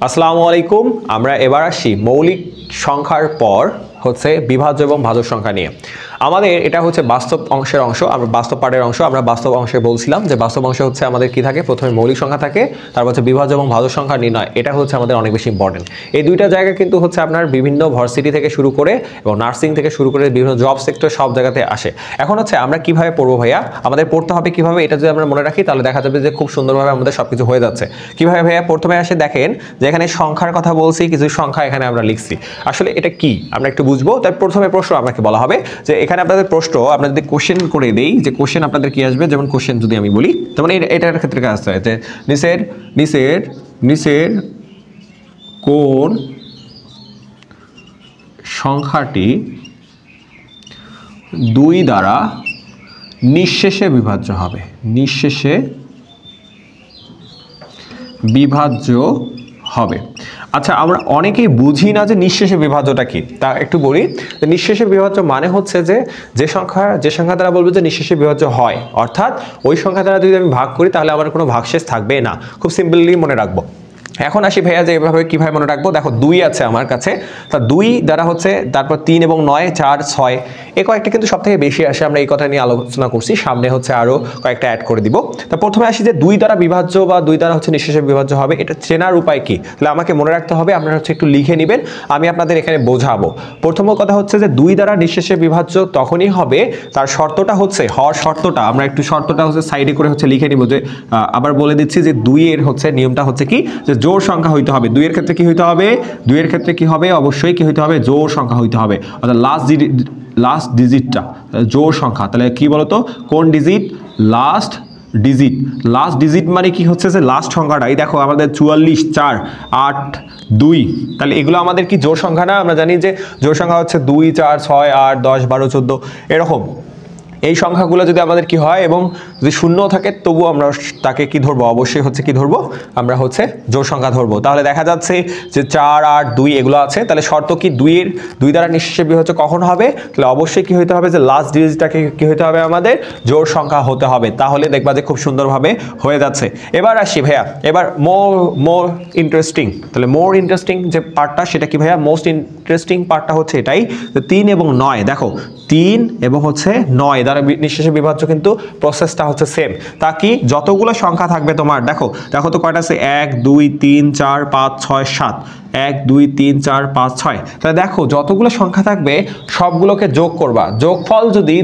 আসসালামু আলাইকুম। আমরা এবার আসি মৌলিক সংখ্যার পর হচ্ছে বিভাজ্য এবং ভাজক সংখ্যা নিয়ে। আমাদের এটা হচ্ছে বাস্তব অংশের অংশ, আমরা বাস্তব পাঠের অংশ। আমরা বাস্তব অংশে বলছিলাম যে বাস্তব অংশে হচ্ছে আমাদের কি থাকে, প্রথমে মৌলিক সংখ্যা থাকে, তারপর হচ্ছে বিভাজ্য এবং ভাজক সংখ্যা নির্ণয়। এটা হচ্ছে আমাদের অনেক বেশি ইম্পর্টেন্ট। এই দুইটা জায়গা কিন্তু হচ্ছে আপনার বিভিন্ন ভার্সিটি থেকে শুরু করে এবং নার্সিং থেকে শুরু করে বিভিন্ন জব সেক্টর সব জায়গাতে আসে। এখন হচ্ছে আমরা কিভাবে পড়বো ভাইয়া, আমাদের পড়তে হবে কিভাবে, এটা যদি আমরা মনে রাখি তাহলে দেখা যাবে যে খুব সুন্দরভাবে আমাদের সবকিছু হয়ে যাচ্ছে। কিভাবে ভাইয়া, প্রথমে আসে দেখেন যে এখানে সংখ্যার কথা বলছি, কিছু সংখ্যা এখানে আমরা লিখছি। আসলে এটা কি আমরা একটু বুঝবো। তাই প্রথমে প্রশ্ন আপনাকে বলা হবে যে এখানে আপনাদের প্রশ্ন, আমরা যদি কোশ্চেন করে দেই যে কোশ্চেন আপনাদের কি আসবে, যেমন কোশ্চেন যদি আমি বলি, যেমন এটার ক্ষেত্রে কাজ হয় যে নিচের কোন সংখ্যাটি 2 দ্বারা নিঃশেষে বিভাজ্য হবে, নিঃশেষে বিভাজ্য হবে। আচ্ছা, আমরা অনেকেই বুঝি না যে নিঃশেষে বিভাজ্যটা কি, তা একটু বলি। নিঃশেষে বিভাজ্য মানে হচ্ছে যে সংখ্যা দ্বারা বলবো যে নিঃশেষে বিভাজ্য হয়, অর্থাৎ ওই সংখ্যা দ্বারা যদি আমি ভাগ করি তাহলে আমার কোনো ভাগশেষ থাকবে না। খুব সিম্পলি মনে রাখবো। এখন আসি ভাইয়া যে এভাবে কিভাবে মনে রাখবো। দেখো 2 আছে আমার কাছে, তা 2 দ্বারা হচ্ছে তারপর 3 এবং 9, 4, 6 এই কয়েকটা কিন্তু সব থেকে বেশি আসে। আমরা এই কথা নিয়ে আলোচনা করছি, সামনে হচ্ছে আরো কয়েকটা অ্যাড করে দিব। তা প্রথমে আসি যে 2 দ্বারা বিভাজ্য বা 2 দ্বারা হচ্ছে নিঃশেষে বিভাজ্য হবে, এটা চেনার উপায় কি? তাহলে আমাকে মনে রাখতে হবে, আপনারা হচ্ছে একটু লিখে নেবেন, আমি আপনাদের এখানে বোঝাবো। প্রথম কথা হচ্ছে যে 2 দ্বারা নিঃশেষে বিভাজ্য তখনই হবে, তার শর্তটা হচ্ছে, হওয়ার শর্তটা আমরা একটু শর্তটা হচ্ছে সাইডে করে হচ্ছে লিখে নিব। যে আবার বলে দিচ্ছি যে 2 এর হচ্ছে নিয়মটা হচ্ছে কি, যে জোড় সংখ্যা হইতে হবে। 2 এর ক্ষেত্রে কি হইতে হবে, 2 এর ক্ষেত্রে কি হবে, অবশ্যই কি হইতে হবে, জোড় সংখ্যা হইতে হবে, অর্থাৎ লাস্ট ডিজিটটা জোড় সংখ্যা। তাহলে কি বলতো, কোন ডিজিট, লাস্ট ডিজিট মানে কি হচ্ছে যে লাস্ট সংখ্যাটা। এই দেখো আমাদের 44, 4, 8, 2, তাহলে এগুলো আমাদের কি জোড় সংখ্যা না? আমরা জানি যে জোড় সংখ্যা হচ্ছে 2, 4, 6, 8, 10, 12, 14 এরকম। এই সংখ্যাগুলো যদি আমাদের কি হয় এবং যদি শূন্য থাকে তবু আমরা তাকে কি ধরবো, অবশ্যই হচ্ছে কি ধরবো, আমরা হচ্ছে জোড় সংখ্যা ধরবো। তাহলে দেখা যাচ্ছে যে 4, 8, 2 এগুলো আছে। তাহলে শর্ত কি, 2 দ্বারা নিঃশেষে বিভাজ্য কখন হবে? তাহলে অবশ্যই কি হইতে হবে, যে লাস্ট ডিজিটটাকে কি হইতে হবে, আমাদের জোড় সংখ্যা হতে হবে। তাহলে দেখবা যে খুব সুন্দরভাবে হয়ে যাচ্ছে। এবার আসি ভাইয়া, এবার মোর ইন্টারেস্টিং, তাহলে মোর ইন্টারেস্টিং যে পার্টটা সেটা কি ভাইয়া, মোস্ট ইন্টারেস্টিং পার্টটা হচ্ছে এটাই যে 3 এবং 9। দেখো 3 এবং হচ্ছে 9 দ্বারা নিঃশেষে বিভাজ্য কিন্তু প্রসেসটা হচ্ছে সেম। তা কি, যতগুলো সংখ্যা থাকবে তোমার, দেখো তো কয়টা আছে, 1, 2, 3, 4, 5, 6, 7, 1, 2, 3, 4, 5, 6। তাহলে দেখো যতগুলো সংখ্যা থাকবে সবগুলোকে যোগ করবা।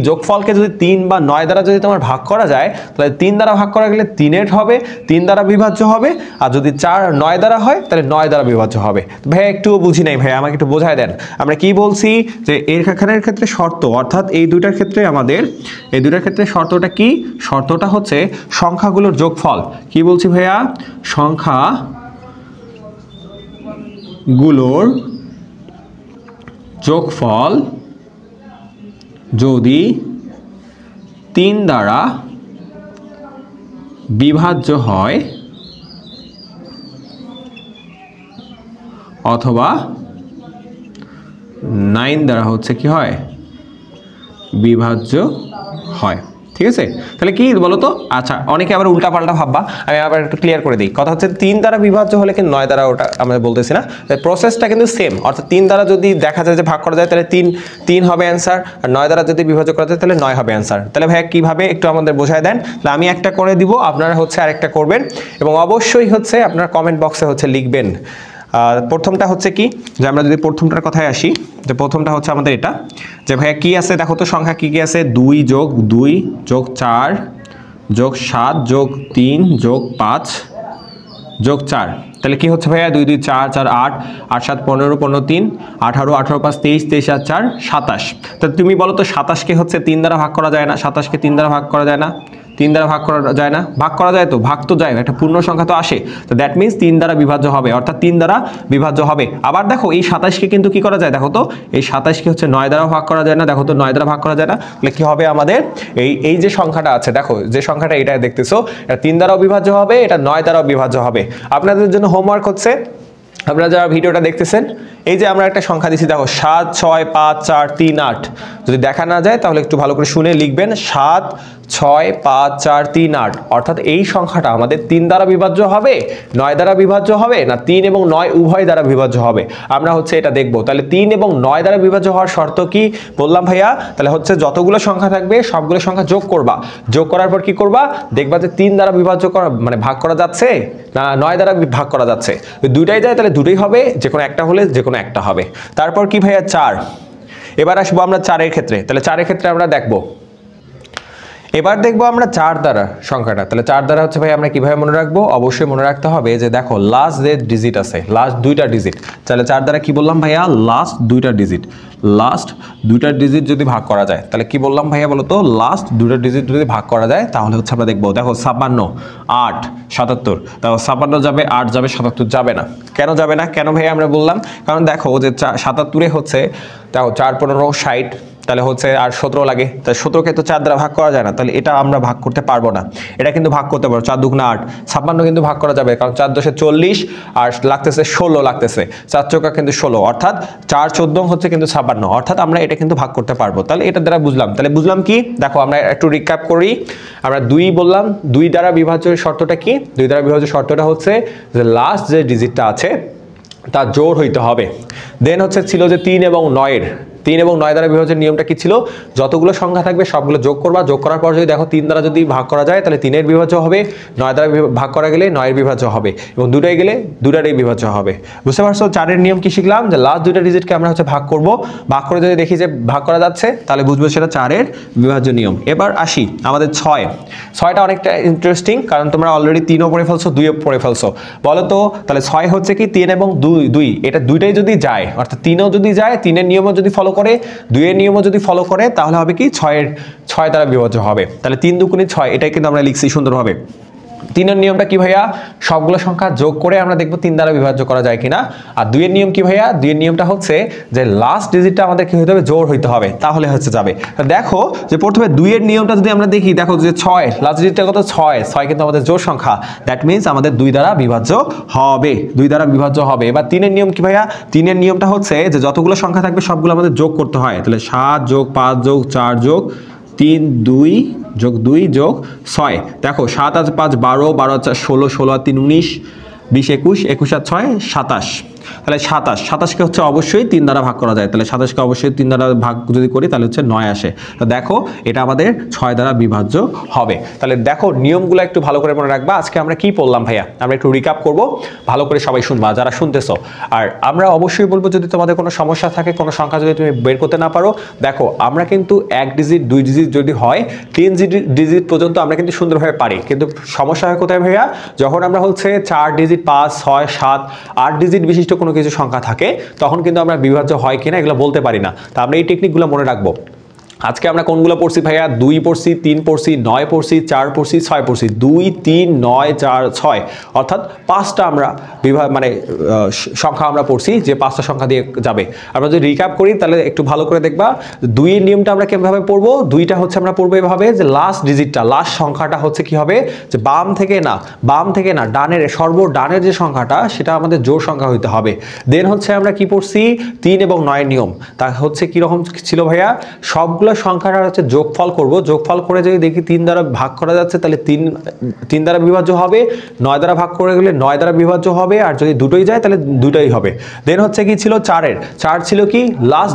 যোগফলকে যদি 3 বা 9 দ্বারা যদি তোমার ভাগ করা যায়, তাহলে 3 দ্বারা ভাগ করা গেলে 3 হবে, 3 দ্বারা বিভাজ্য হবে। আর যদি 4, 9 দ্বারা হয় তাহলে 9 দ্বারা বিভাজ্য হবে। ভাইয়া একটুও বুঝি নাই ভাইয়া, আমাকে একটু বোঝায় দেন। আমরা কি বলছি যে এখানের ক্ষেত্রে শর্ত, অর্থাৎ এই দুইটার ক্ষেত্রে শর্তটা কি, শর্তটা হচ্ছে সংখ্যাগুলোর যোগফল। কি বলছি ভাইয়া, সংখ্যাগুলোর যোগফল যদি 3 দ্বারা বিভাজ্য হয় অথবা 9 দ্বারা হচ্ছে কি হয়, বিভাজ্য হয়। ঠিক আছে, তাহলে কি বলতো। আচ্ছা, অনেকে আবার উল্টা পাল্টা ভাববা, আমি আবার একটু ক্লিয়ার করে দিই। কথা হচ্ছে 3 দ্বারা বিভাজ্য হলে কিন্তু 9 দ্বারা, ওটা আমরা বলতেছি না, প্রসেসটা কিন্তু সেম। অর্থাৎ 3 দ্বারা যদি দেখা যায় যে ভাগ করা যায় তাহলে 3 হবে অ্যান্সার, আর 9 দ্বারা যদি বিভাজ্য করা যায় তাহলে 9 হবে অ্যান্সার। তাহলে ভাইয়া কিভাবে একটু আমাদের বোঝায় দেন। তাহলে আমি একটা করে দিব, আপনারা হচ্ছে আরেকটা করবেন, এবং অবশ্যই হচ্ছে আপনার কমেন্ট বক্সে হচ্ছে লিখবেন। প্রথমটা হচ্ছে কি, যে আমরা যদি প্রথমটার কথায় আসি, যে প্রথমটা হচ্ছে আমাদের এটা, যে ভাইয়া কি আছে দেখো তো, সংখ্যা কি আছে, 2 যোগ 2 যোগ 4 যোগ 7 যোগ 3 যোগ 5 যোগ 4। তাহলে কি হচ্ছে ভাইয়া, 2, 2, 4, 4, 8, 8, 7, 15, 15, 3, 18, 18, 5, 23, 23, আর 4, 27। তাহলে তুমি বলো তো 27কে হচ্ছে 3 দ্বারা ভাগ করা যায় না? 27কে 3 দ্বারা ভাগ করা যায় না? 3 দ্বারা ভাগ করা যায় না? ভাগ করা যায়, তো ভাগ তো যায়, একটা পূর্ণ সংখ্যা তো আসে। তো দ্যাট মিনস 3 দ্বারা বিভাজ্য হবে, অর্থাৎ 3 দ্বারা বিভাজ্য হবে। আবার দেখো এই 27কে কিন্তু কি করা যায়, দেখো তো এই 27কে হচ্ছে 9 দ্বারা ভাগ করা যায় না? দেখো তো 9 দ্বারা ভাগ করা যায় না। তাহলে কি হবে আমাদের, এই যে সংখ্যাটা আছে, দেখো যে সংখ্যাটা এটা দেখতেছো, এটা 3 দ্বারাও বিভাজ্য হবে, এটা 9 দ্বারাও বিভাজ্য হবে। আপনাদের জন্য হোমওয়ার্ক হচ্ছে আপনারা যারা ভিডিওটা দেখতেছেন, এই যে আমরা একটা সংখ্যা দিচ্ছি, দেখো 7 6 5 4 3 8। যদি দেখা না যায় তাহলে একটু ভালো করে শুনে লিখবেন 7 6 5 4 3 8। অর্থাৎ এই সংখ্যাটা আমাদের 3 দ্বারা বিভাজ্য হবে, 9 দ্বারা বিভাজ্য হবে না 3 এবং 9 উভয় দ্বারা বিভাজ্য হবে, আমরা হচ্ছে এটা দেখব। তাহলে 3 এবং 9 দ্বারা বিভাজ্য হওয়ার শর্ত কি বললাম ভাইয়া? তাহলে হচ্ছে যতগুলো সংখ্যা থাকবে সবগুলো সংখ্যা যোগ করবা, যোগ করার পর কি করবা, দেখবা যে 3 দ্বারা বিভাজ্য করা মানে ভাগ করা যাচ্ছে না 9 দ্বারা ভাগ করা যাচ্ছে। দুইটাই যায় তাহলে দুটোই হবে, যে কোনো একটা হলে যে কোনো একটা হবে। তারপর কি ভাইয়া 4। এবার আসবো আমরা 4-এর ক্ষেত্রে। তাহলে 4-এর ক্ষেত্রে আমরা দেখবো, এবার দেখবো আমরা 4 দ্বারা সংখ্যাটা। তাহলে 4 দ্বারা হচ্ছে ভাই আমরা কিভাবে মনে রাখবো? অবশ্যই মনে রাখতে হবে যে দেখো লাস্ট যে ডিজিট আছে, লাস্ট দুইটা ডিজিট। তাহলে 4 দ্বারা কি বললাম ভাইয়া? লাস্ট দুইটা ডিজিট। লাস্ট দুইটা ডিজিট যদি ভাগ করা যায় তাহলে কি বললাম ভাইয়া বলো তো? লাস্ট দুইটা ডিজিট যদি ভাগ করা যায় তাহলে হচ্ছে আমরা দেখবো, দেখো 56 8 77। দেখো 56 যাবে, 8 যাবে, 77 যাবে না। কেন যাবে না? কেন ভাইয়া আমরা বললাম? কারণ দেখো যে 77-এ হচ্ছে দেখো 4 15 60, তাহলে হচ্ছে আর 17 লাগে, তাহলে 17কে তো 4 দ্বারা ভাগ করা যায় না, তাহলে এটা আমরা ভাগ করতে পারবো না। এটা কিন্তু ভাগ করতে পারবো, 4 2 8। 56 কিন্তু ভাগ করা যাবে, কারণ 4 10 40 আর লাগতেছে 16 লাগতেছে, 4 চৌকা কিন্তু 16, অর্থাৎ 4 14 হচ্ছে কিন্তু 56, অর্থাৎ আমরা এটা কিন্তু ভাগ করতে পারবো। তাহলে এটা দ্বারা বুঝলাম। তাহলে বুঝলাম কি? দেখো আমরা একটু রিক্যাপ করি। আমরা 2 বললাম, 2 দ্বারা বিভাজ্যের শর্তটা কি? 2 দ্বারা বিভাজ্যের শর্তটা হচ্ছে যে লাস্ট যে ডিজিটটা আছে তার জোড় হইতে হবে। দেন হচ্ছে ছিল যে 3 এবং 9-এর, 3 এবং 9 দ্বারা বিভাজ্যের নিয়মটা কি ছিল? যতগুলো সংখ্যা থাকবে সবগুলো যোগ করবা, যোগ করার পর যদি দেখো 3 দ্বারা যদি ভাগ করা যায় তাহলে 3-এর বিভাজ্য হবে, 9 দ্বারা ভাগ করা গেলে 9-এর বিভাজ্য হবে, এবং দুটাই গেলে দুটারই বিভাজ্য হবে। বুঝতে পারছো? 4-এর নিয়ম কি শিখলাম? যে লাস্ট দুইটা ডিজিটকে আমরা হচ্ছে ভাগ করব, ভাগ করে যদি দেখি যে ভাগ করা যাচ্ছে তাহলে বুঝবো সেটা 4-এর বিভাজ্য নিয়ম। এবার আসি আমাদের 6। 6টা অনেকটা ইন্টারেস্টিং, কারণ তোমরা অলরেডি 3ও পড়ে ফেলছো, 2ও পড়ে ফেলছো। বলো তো তাহলে 6 হচ্ছে কি 3 এবং 2, এটা দুইটাই যদি যায়, অর্থাৎ 3ও যদি যায়, 3-এর নিয়মও যদি ফলো করে, 2-এর নিয়মও যদি ফলো করে, তাহলে হবে কি 6 দ্বারা বিভাজ্য হবে। তাহলে 3 2 6, এটাই কিন্তু আমরা লিখছি সুন্দরভাবে। 3-এর নিয়মটা কি ভাইয়া? সবগুলো সংখ্যা যোগ করে আমরা দেখবো 3 দ্বারা বিভাজ্য করা যায় কিনা। আর 2-এর নিয়ম কি ভাইয়া? 2-এর নিয়মটা হচ্ছে যে লাস্ট ডিজিটটা আমাদের কি হতে হবে? জোড় হইতে হবে, তাহলে হচ্ছে যাবে। দেখো যে প্রথমে 2-এর নিয়মটা যদি আমরা দেখি, দেখো যে 6 লাস্ট ডিজিটটা কত? 6 কিন্তু আমাদের জোড় সংখ্যা, দ্যাট মিনস আমাদের 2 দ্বারা বিভাজ্য হবে, 2 দ্বারা বিভাজ্য হবে। এবার 3-এর নিয়ম কি ভাইয়া? 3-এর নিয়মটা হচ্ছে যে যতগুলো সংখ্যা থাকবে সবগুলো আমাদের যোগ করতে হয়। তাহলে 7 যোগ 5 যোগ 4 যোগ 3 2 যোগ 2 যোগ 6। দেখো 7 আর 5 12, 12 আর 4 16, 16 আর 3 19, 20 21, 21 আর 6 27। তাহলে 27কে হচ্ছে অবশ্যই 3 দ্বারা ভাগ করা যায়, তাহলে 27কে অবশ্যই 3 দ্বারা ভাগ যদি করি তাহলে হচ্ছে 9 আসে। তো দেখো এটা আমাদের 6 দ্বারা বিভাজ্য হবে। তাহলে দেখো নিয়মগুলো একটু ভালো করে মনে রাখবা। আজকে আমরা কি পড়লাম ভাইয়া? আমরা একটু রিক্যাপ করব, ভালো করে সবাই শুনবা যারা শুনতেছো। আর আমরা অবশ্যই বলবো যদি তোমাদের কোনো সমস্যা থাকে, কোনো সংখ্যা যদি তুমি বের করতে না পারো, দেখো আমরা কিন্তু 1 ডিজিট 2 ডিজিট যদি হয় 3 ডিজিট পর্যন্ত আমরা কিন্তু সুন্দরভাবে পারি। কিন্তু সমস্যা হয় কোথায় ভাইয়া? যখন আমরা হচ্ছে 4 ডিজিট 5 6 7 8 ডিজিট বিশিষ্ট কোনো কিছু সংখ্যা থাকে, তখন কিন্তু আমরা বিভাজ্য হয় কিনা এগুলো বলতে পারি না। তা আমরা এই টেকনিকগুলো মনে রাখবো। আজকে আমরা কোনগুলো পড়ছি ভাইয়া? 2 পড়ছি, 3 পড়ছি, 9 পড়ছি, 4 পড়ছি, 6 পড়ছি। 2 3 9 4 6, অর্থাৎ 5টা আমরা সংখ্যা আমরা পড়ছি, যে 5টা সংখ্যা দিয়ে যাবে। আমরা যদি রিক্যাপ করি তাহলে একটু ভালো করে দেখবা 2-এর নিয়মটা আমরা কিভাবে পড়বো। 2টা হচ্ছে আমরা পড়বো এভাবে যে লাস্ট ডিজিটটা, লাস্ট সংখ্যাটা হচ্ছে কি হবে? যে বাম থেকে না ডানের, সর্বডানের যে সংখ্যাটা সেটা আমাদের জোড় সংখ্যা হইতে হবে। দেন হচ্ছে আমরা কি পড়ছি? 3 এবং 9 নিয়ম। তা হচ্ছে কি রকম ছিল ভাইয়া? সবগুলো সংখ্যাটা হচ্ছে যোগফল করব, যোগফল করে যদি দেখি 3 দ্বারা ভাগ করা যাচ্ছে তাহলে 3 দ্বারা বিভাজ্য হবে, 9 দ্বারা ভাগ করে গেলে 9 দ্বারা বিভাজ্য হবে, আর যদি দুটোই যায় তাহলে দুটোই হবে। দেন হচ্ছে কি ছিল 4-এর? 4 ছিল কি? লাস্ট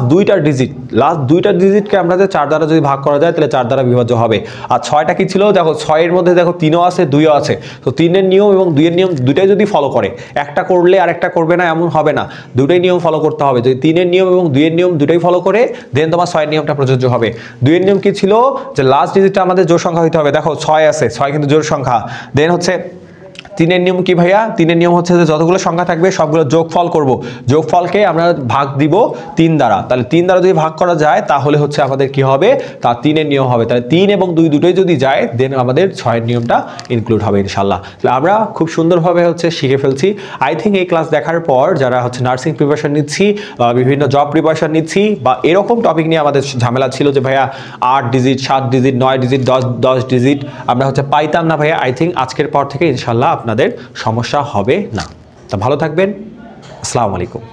দুইটা ডিজিটকে আমরা 4 দ্বারা যদি ভাগ করা যায় তাহলে 4 দ্বারা বিভাজ্য হবে। আর 6টা কি ছিল? দেখো 6-এর মধ্যে দেখো 3ও আছে 2ও আছে, তো 3-এর নিয়ম এবং 2-এর নিয়ম দুটাই যদি ফলো করে, একটা করলে আর একটা করবে না এমন হবে না, দুটোই নিয়ম ফলো করতে হবে। যদি 3-এর নিয়ম এবং 2-এর নিয়ম দুটোই ফলো করে দেন তোমার 6-এর নিয়মটা প্রযোজ্য হবে। 2-এর নিয়ম কি ছিল? যে লাস্ট ডিজিটটা আমাদের জোড় সংখ্যা হইতে হবে। দেখো 6 আছে, 6 কিন্তু জোড় সংখ্যা। দেন হচ্ছে 3-এর নিয়ম কি ভাইয়া? 3-এর নিয়ম হচ্ছে যে যতগুলো সংখ্যা থাকবে সবগুলো যোগফল করব, যোগফলকে আমরা ভাগ দিব 3 দ্বারা। তাহলে 3 দ্বারা যদি ভাগ করা যায় তাহলে হচ্ছে আমাদের কি হবে? তা 3-এর নিয়ম হবে। তাহলে 3 এবং 2 দুটোই যদি যায় দেন আমাদের 6-এর নিয়মটা ইনক্লুড হবে ইনশাল্লাহ। তাহলে আমরা খুব সুন্দরভাবে হচ্ছে শিখে ফেলছি। আই থিঙ্ক এই ক্লাস দেখার পর যারা হচ্ছে নার্সিং প্রিপারেশন নিচ্ছি বা বিভিন্ন জব প্রিপারেশন নিচ্ছি বা এরকম টপিক নিয়ে আমাদের ঝামেলা ছিল যে ভাইয়া 8 ডিজিট 7 ডিজিট 9 ডিজিট 10 ডিজিট আমরা হচ্ছে পাইতাম না ভাইয়া, আই থিঙ্ক আজকের পর থেকে ইনশাল্লাহ আপনাদের সমস্যা হবে না। তা ভালো থাকবেন, আসসালামু আলাইকুম।